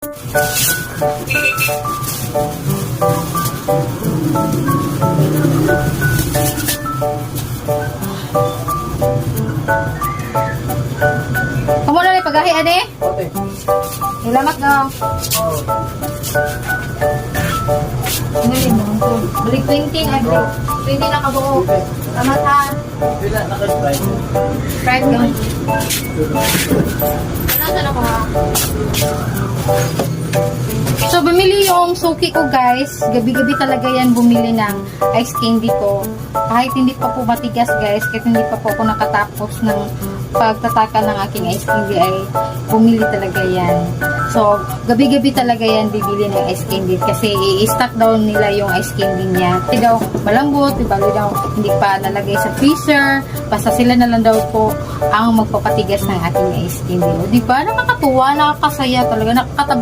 Kamu na rin pagahi, ade? Okay. Ilamat ka. Balik 20, ay balik 20 na kabuo. Salamat ha. Pila naka-strike. Fried ka. Nasaan ako ha? So, bumili yung suki ko guys. Gabi-gabi talaga yan bumili ng ice candy ko. Kahit hindi pa po matigas guys, kahit hindi pa po ako nakatapos ng pagtataka ng aking ice candy ay bumili talaga yan. So, gabi-gabi talaga yan bibili ng ice candy kasi i-stock daw nila yung ice candy niya. Hindi daw malambot, bali daw hindi pa nalagay sa freezer. Basta sila na lang daw po ang magpapatigas ng ating ice candy. O, di ba? Nakakatuwa, nakakasaya talaga, nakakataba